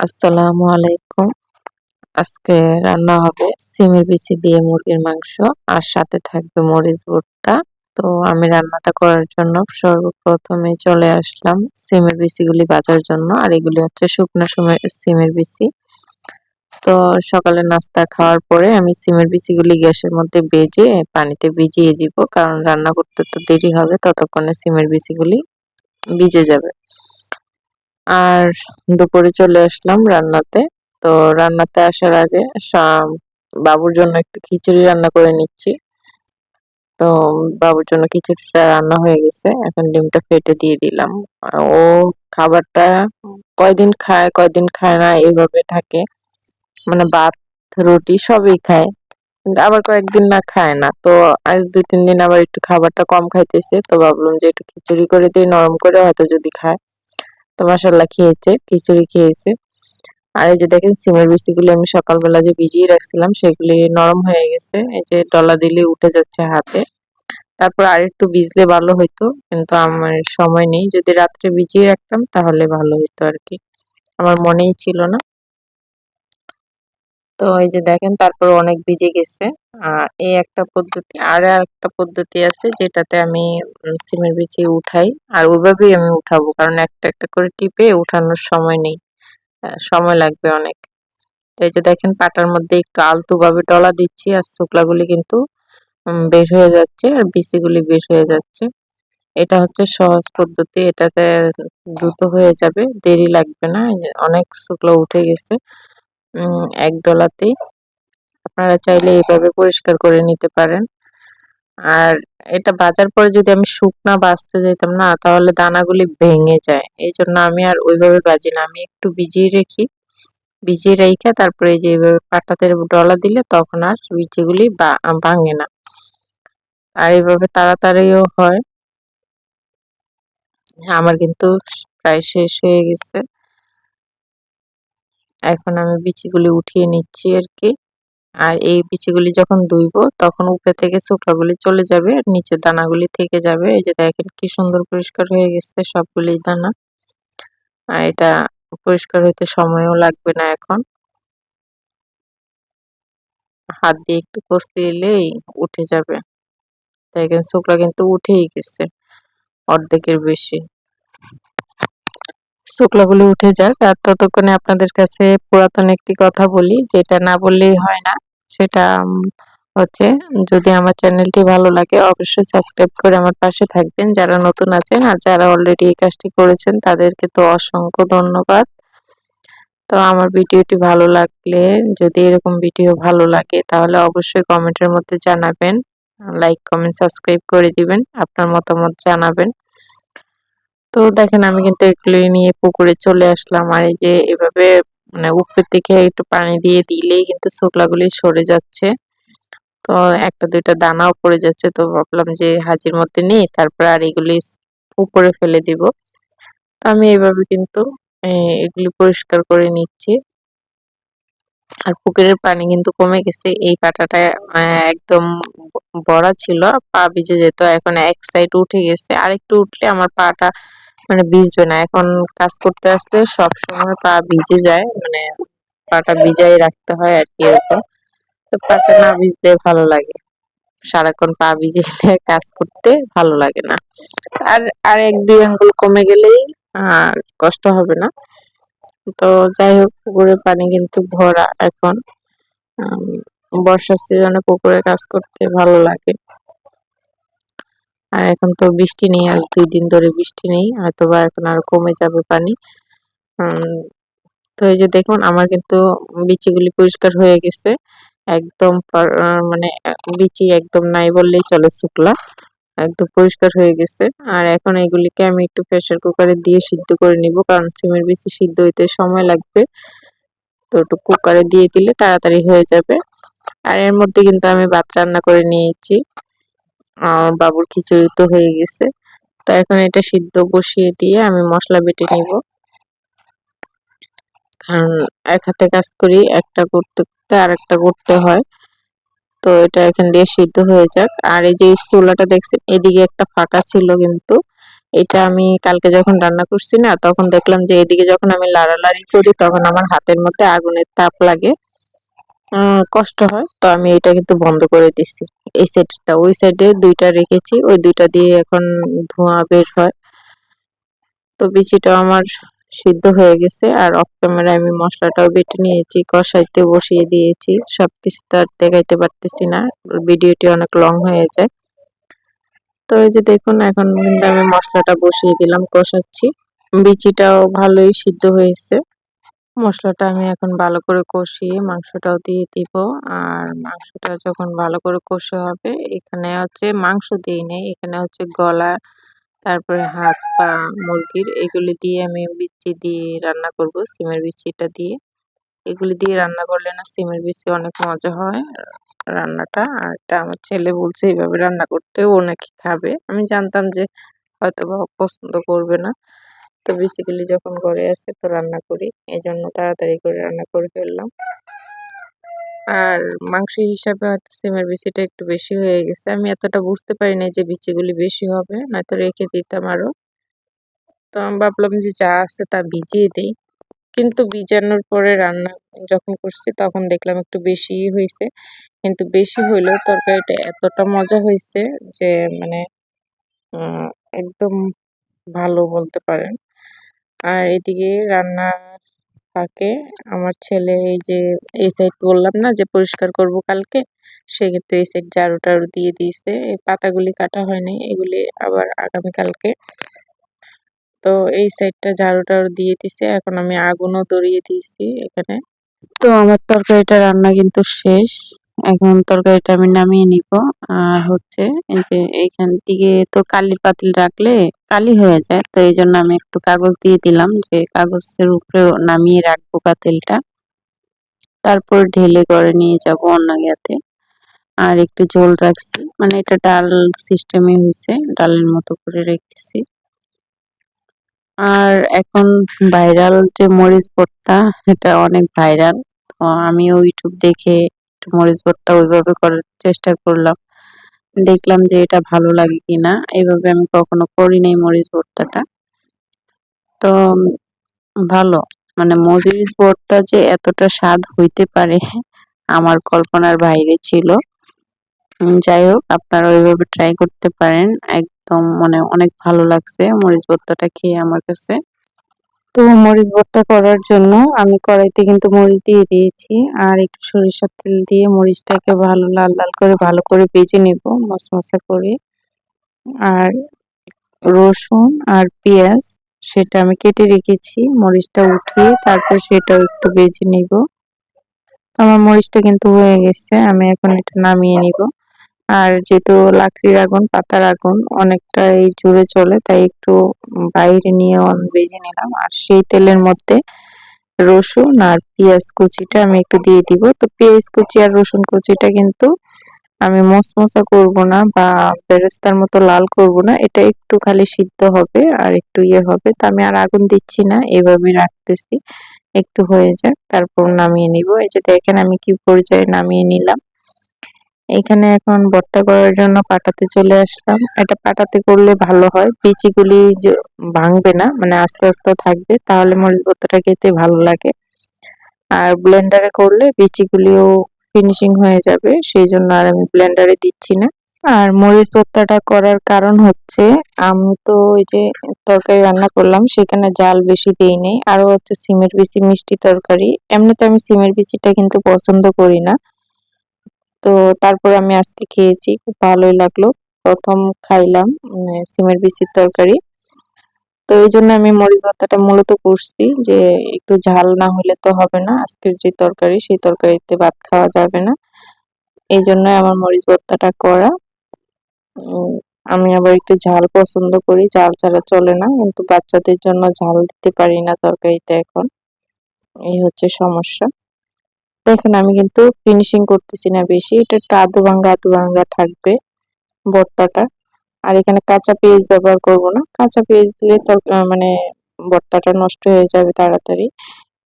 আসসালামু আলাইকুম। আজকে রান্না হবে সিমের বিচি দিয়ে মুরগির মাংস আর সাথে থাকবে মরিচ ভর্তা। তো আমি রান্নাটা করার জন্য সর্বপ্রথমে চলে আসলাম সিমের বিচিগুলি ভাজার জন্য। আর এগুলি হচ্ছে শুকনো সিমের বিচি। তো সকালে নাস্তা খাওয়ার পরে আমি সিমের বিচিগুলি গ্যাসের মধ্যে ভেজে পানিতে ভিজিয়ে দিব, কারণ রান্না করতে তো দেরি হবে, ততক্ষণে সিমের বিচিগুলি ভিজে যাবে। আর দুপুরে চলে আসলাম রান্নাতে। তো রান্নাতে আসার আগে বাবুর জন্য একটু খিচুড়ি রান্না করে নিচ্ছি। তো বাবুর জন্য খিচুড়িটা রান্না হয়ে গেছে, এখন ডিমটা ফেটে দিয়ে দিলাম। ও খাবারটা কয়দিন খায় কয়দিন খায় না এভাবে থাকে, মানে ভাত রুটি সবই খায়, কিন্তু আবার কয়েকদিন না খায় না। তো আজ 2-3 দিন আবার একটু খাবারটা কম খাইতেছে, তো ভাবলাম যে একটু খিচুড়ি করে দিই, নরম করে হয়তো যদি খায়। তো মাশাআল্লাহ খেয়েছে, খিচুড়ি খেয়েছে। আর এই যে দেখেন সিমের বিচিগুলো আমি সকালবেলা যে ভিজিয়ে রাখছিলাম সেগুলি নরম হয়ে গেছে, এই যে ডলা দিলে উঠে যাচ্ছে হাতে। তারপর আরেকটু ভিজলে ভালো হইতো, কিন্তু আমার সময় নেই। যদি রাত্রে ভিজিয়ে রাখতাম তাহলে ভালো হতো আর কি, আমার মনেই ছিল না। তো এই যে দেখেন তারপর অনেক ভিজে গেছে। এই একটা পদ্ধতি, আর একটা পদ্ধতি আছে যেটাতে আমি সিমের বিচি উঠাই, আর ওইভাবেই আমি উঠাবো, কারণ একটা একটা করে টিপে উঠানোর সময় নেই, সময় লাগবে অনেক। তো এই যে দেখেন পাটার মধ্যে একটু আলতো ভাবে ডলা দিচ্ছি, আর শুকলাগুলি কিন্তু বের হয়ে যাচ্ছে আর বিচিগুলি বের হয়ে যাচ্ছে। এটা হচ্ছে সহজ পদ্ধতি, এটাতে দ্রুত হয়ে যাবে, দেরি লাগবে না। এই যে অনেক শুকলা উঠে গেছে এক ডলাতেই। আপনারা চাইলে এইভাবে পরিষ্কার করে নিতে পারেন। আর এটা ভাজার পরে যদি আমি শুকনা ভাজতে যেতাম না, তাহলে দানাগুলি ভেঙে যায়। এই জন্য আমি আর ওইভাবে ভাজি না, আমি একটু ভিজিয়ে রেখি, ভিজিয়ে রেখে তারপরে এই যে এইভাবে পাটাতে ডলা দিলে তখন আর বিচিগুলি ভাঙে না, আর এইভাবে তাড়াতাড়িও হয়। আমার কিন্তু প্রায় শেষ হয়ে গেছে, এখন আমি বিচিগুলি উঠিয়ে নিচ্ছি আর কি। আর এই বিচিগুলি যখন ধুইবো তখন উপরে থেকে শুকলাগুলি চলে যাবে আর নিচে দানাগুলি থেকে যাবে। এই যে দেখেন কি সুন্দর পরিষ্কার হয়ে গেছে সবগুলি দানা। আর এটা পরিষ্কার হইতে সময়ও লাগবে না, এখন হাত দিয়ে একটু কষলে দিলেই উঠে যাবে। দেখেন শুকলা কিন্তু উঠেই গেছে, অর্ধেকের বেশি। শুকলাগুলো উঠে যাক, আর ততক্ষণে আপনাদের কাছে পুরাতন একটি কথা বলি, যেটা না বললেই হয় না। সেটা হচ্ছে, যদি আমার চ্যানেলটি ভালো লাগে অবশ্যই সাবস্ক্রাইব করে আমার পাশে থাকবেন, যারা নতুন আছেন। আর যারা অলরেডি এই কাজটি করেছেন তাদেরকে তো অসংখ্য ধন্যবাদ। তো আমার ভিডিওটি ভালো লাগলে, যদি এরকম ভিডিও ভালো লাগে, তাহলে অবশ্যই কমেন্টের মধ্যে জানাবেন, লাইক কমেন্ট সাবস্ক্রাইব করে দিবেন, আপনার মতামত জানাবেন। তো দেখেন আমি কিন্তু এগুলি নিয়ে পুকুরে চলে আসলাম, আর এই যে এভাবে মানে উপর থেকে একটু পানি দিয়ে দিলেই কিন্তু শুকলাগুলি সরে যাচ্ছে। তো একটা দুইটা দানাও পড়ে যাচ্ছে, তো ভাবলাম যে হাজির মধ্যে নিই, তারপর আর এগুলি উপরে ফেলে দিব। তো আমি এইভাবে কিন্তু এগুলি পরিষ্কার করে নিচ্ছি। আর পুকুরের পানি কিন্তু কমে গেছে, এই পাটাটা একদম ভরা ছিল, পা ভিজে যেত। এখন এক সাইড উঠে গেছে, আর একটু উঠলে আমার পাটা মানে ভিজবে না। এখন কাজ করতে আসলে সব সময় পা ভিজে যায়, মানে পাটা ভিজাই রাখতে হয় আর কি, এরকম। তো পাটা না ভিজলে ভালো লাগে, সারাক্ষণ পা ভিজে গেলে কাজ করতে ভালো লাগে না। আর আর 1-2 আঙ্গুল কমে গেলেই আর কষ্ট হবে না। তো যাই হোক, পুকুরের পানি কিন্তু ভরা এখন। বর্ষার সিজনে পুকুরে কাজ করতে ভালো লাগে। আর এখন তো বৃষ্টি নেই, আর 2 দিন ধরে বৃষ্টি নেই, হয়তোবা এখন আরো কমে যাবে পানি। উম তো এই যে দেখুন আমার কিন্তু বিচিগুলি পরিষ্কার হয়ে গেছে, একদম মানে বিচি একদম নাই বললেই চলে, শুকলা একদম পরিষ্কার হয়ে গেছে। আর এখন এগুলিকে আমি একটু প্রেসার কুকারে দিয়ে সিদ্ধ করে নিব, কারণ সিমের বিচি সিদ্ধ হইতে সময় লাগবে। তো একটু কুকারে দিয়ে দিলে তাড়াতাড়ি হয়ে যাবে। আর এর মধ্যে কিন্তু আমি ভাত রান্না করে নিয়েছি, বাবুর খিচুড়ি তো হয়ে গেছে। তো এখন এটা সিদ্ধ বসিয়ে দিয়ে আমি মশলা বেটে নিব, কারণ এক হাতে কাজ করি, একটা করতে করতে আরেকটা করতে হয়। তো এটা এখান দিয়ে সিদ্ধ হয়ে যাক। আর এই যে চুলাটা দেখছেন, এদিকে একটা ফাঁকা ছিল, কিন্তু এটা আমি কালকে যখন রান্না করছি না, তখন দেখলাম যে এদিকে যখন আমি লাড়ালাড়ি করি তখন আমার হাতের মধ্যে আগুনের তাপ লাগে, কষ্ট হয়। তো আমি এটা কিন্তু বন্ধ করে দিছি। এই সাইডটা, ওই সাইডে ২ টা রেখেছি। ওই ২ টা দিয়ে এখন ধোঁয়া বের হয়। তো বিচিটাও আমার সিদ্ধ হয়ে গেছে। আর অফ ক্যামেরায় আমি মসলাটাও বেটে নিয়েছি, কষাইতে বসিয়ে দিয়েছি। সবকিছু তো আর দেখাইতে পারতেছি না। ভিডিওটি অনেক লং হয়ে যায়। তো এই যে দেখুন এখন কিন্তু আমি মসলাটা বসিয়ে দিলাম, কষাচ্ছি। বিচিটাও ভালোই সিদ্ধ হয়েছে। মসলাটা আমি এখন ভালো করে কষিয়ে মাংসটাও দিয়ে দিব। আর মাংসটা যখন ভালো করে কষে হবে, এখানে হচ্ছে মাংস দিই নাই, এখানে হচ্ছে গলা, তারপরে হাত পা মুরগির, এগুলি দিয়ে আমি বিচি দিয়ে রান্না করব, সিমের বিচিটা দিয়ে। এগুলি দিয়ে রান্না করলে না সিমের বিচি অনেক মজা হয় রান্নাটা। আর এটা আমার ছেলে বলছে এইভাবে রান্না করতে, ও নাকি খাবে। আমি জানতাম যে হয়তোবা পছন্দ করবে না। তো বেসিক্যালি যখন ঘরে আসে তো রান্না করি, এজন্য তাড়াতাড়ি করে রান্না করে ফেললাম। আর মাংস হিসাবে হয়তো সিমের বিচিটা একটু বেশি হয়ে গেছে। আমি এতটা বুঝতে পারি নাই যে বিচিগুলি বেশি হবে, নয়তো রেখে দিতাম আরো। তো আমি ভাবলাম যে যা আছে তা ভিজিয়ে দেই। কিন্তু ভিজানোর পরে রান্না যখন করছি তখন দেখলাম একটু বেশিই হইছে। কিন্তু বেশি হইলেও তরকারিটা এতটা মজা হইছে যে মানে উম একদম ভালো বলতে পারেন। আর এদিকে রান্নার ফাঁকে আমার ছেলে এই যে এই সাইড বললাম না যে পরিষ্কার করব কালকে, সে কিন্তু এই সাইড ঝাড়ু-টাড়ু দিয়ে দিয়েছে। এই পাতাগুলি কাটা হয় নাই, এগুলি আবার আগামীকালকে। তো এই সাইডটা ঝাড়ু-টাড়ু দিয়ে দিছে। এখন আমি আগুনও ধরিয়ে দিয়েছি এখানে। তো আমার তরকারিটা রান্না কিন্তু শেষ। এখন তরকারিটা আমি নামিয়ে নিব। আর হচ্ছে এই যে এইখান থেকে তো কালির পাতিল রাখলে কালি হয়ে যায়। তো এইজন্য আমি একটু কাগজ দিয়ে দিলাম যে কাগজের উপরে নামিয়ে রাখবো পাতিলটা। তারপর ঢেলে ঘরে নিয়ে যাব অন্য ইয়াতে। আর একটু ঝোল রাখছি। মানে এটা ডাল সিস্টেমে হইছে। ডালের মতো করে রেখেছি। আর এখন ভাইরাল যে মরিচ ভর্তা, এটা অনেক ভাইরাল। তো আমিও ইউটিউব দেখে একটু মরিচ ভর্তা ওইভাবে করার চেষ্টা করলাম। দেখলাম যে এটা ভালো লাগে কিনা। এভাবে আমি কখনো করি নাই মরিচ ভর্তাটা। তো ভালো। মানে মরিচ ভর্তা যে এতটা স্বাদ হইতে পারে আমার কল্পনার বাইরে ছিল। যাই হোক আপনারা ওইভাবে ট্রাই করতে পারেন। একদম মানে অনেক ভালো লাগছে মরিচ ভর্তাটা খেয়ে আমার কাছে। তো মরিচ ভর্তা করার জন্য আমি কড়াইতে কিন্তু মরিচ দিয়ে দিয়েছি। আর একটু সরিষার তেল দিয়ে মরিচটাকে ভালো লাল লাল করে ভালো করে ভেজে নেব মশমশা করে। আর রসুন আর পেঁয়াজ সেটা আমি কেটে রেখেছি। মরিচটা উঠিয়ে তারপর সেটাও একটু ভেজে নিব। আমার মরিচটা কিন্তু হয়ে গেছে। আমি এখন এটা নামিয়ে নিব। আর যেহেতু লাকড়ির আগুন, পাতার আগুন অনেকটাই জোরে চলে, তাই একটু বাইরে নিয়ে ভেজে নিলাম। আর সেই তেলের মধ্যে রসুন আর পেঁয়াজ কুচিটা আমি একটু দিয়ে দিব। তো পেঁয়াজ কুচি আর রসুন কুচিটা কিন্তু আমি মচমচা করব না বা বেরেস্তার মতো লাল করব না। এটা একটু খালি সিদ্ধ হবে আর একটু ইয়ে হবে। তো আমি আর আগুন দিচ্ছি না, এভাবেই রাখতেছি। একটু হয়ে যাক তারপর নামিয়ে নিব। এই যে দেখেন আমি কি পর্যায়ে নামিয়ে নিলাম। এখানে এখন ভর্তা করার জন্য পাটাতে চলে আসলাম। এটা পাটাতে করলে ভালো হয়। বিচিগুলি যে ভাঙবে না, মানে আস্তে আস্তে থাকবে, তাহলে মরিচ ভর্তাটা খেতে ভালো লাগে। আর ব্লেন্ডারে করলে বিচিগুলিও ফিনিশিং হয়ে যাবে, সেই জন্য আর আমি ব্লেন্ডারে দিচ্ছি না। আর মরিচ ভর্তাটা করার কারণ হচ্ছে আমি তো ওই যে তরকারি রান্না করলাম সেখানে জাল বেশি দেই নাই। আরো হচ্ছে সিমের বিচি মিষ্টি তরকারি, এমনিতে আমি সিমের বিচিটা কিন্তু পছন্দ করি না। তো তারপর আমি আজকে খেয়েছি, খুব ভালোই লাগলো। প্রথম খাইলাম সিমের বিচির তরকারি। তো এইজন্য আমি মরিচ ভর্তাটা মূলত করছি যে একটু ঝাল না হলে তো হবে না। আজকের যে তরকারি সেই তরকারিতে ভাত খাওয়া যাবে না। এইজন্যই আমার মরিচ ভর্তাটা করা। উম আমি আবার একটু ঝাল পছন্দ করি। ঝাল ছাড়া চলে না। কিন্তু বাচ্চাদের জন্য ঝাল দিতে পারি না তরকারিতে এখন। এই হচ্ছে সমস্যা। দেখেন আমি কিন্তু ফিনিশিং করতেছি না বেশি। এটা একটু আধা ভাঙ্গা থাকবে ভর্তাটা। আর এখানে কাঁচা পেঁয়াজ ব্যবহার করব না। কাঁচা পেঁয়াজ দিলে মানে ভর্তাটা নষ্ট হয়ে যাবে তাড়াতাড়ি।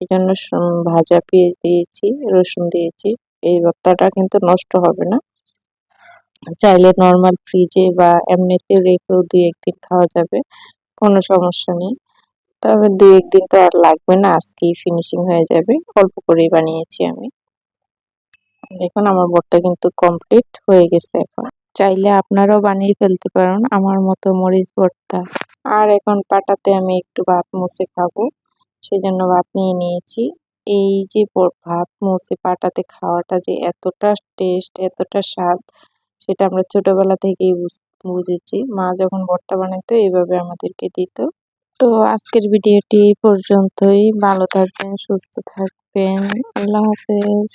এজন্য ভাজা পেঁয়াজ দিয়েছি, রসুন দিয়েছি। এই ভর্তাটা কিন্তু নষ্ট হবে না। চাইলে নরমাল ফ্রিজে বা এমনিতে রেখেও ২-১ দিন খাওয়া যাবে। কোনো সমস্যা নেই। তবে ২-১ দিন তো আর লাগবে না, আজকেই ফিনিশিং হয়ে যাবে। অল্প করেই বানিয়েছি আমি। দেখুন আমার ভর্তা কিন্তু কমপ্লিট হয়ে গেছে এখন। চাইলে আপনারাও বানিয়ে ফেলতে পারেন আমার মতো মরিচ ভর্তা। আর এখন পাটাতে আমি একটু ভাত মুছে খাবো, সেজন্য ভাত নিয়ে নিয়েছি। এই যে ভাত মুছে পাটাতে খাওয়াটা যে এতটা টেস্ট, এতটা স্বাদ, সেটা আমরা ছোটবেলা থেকেই বুঝেছি। মা যখন ভর্তা বানাইতো এভাবে আমাদেরকে দিত। তো আজকের ভিডিওটি এই পর্যন্তই। ভালো থাকবেন, সুস্থ থাকবেন। আল্লাহ হাফেজ।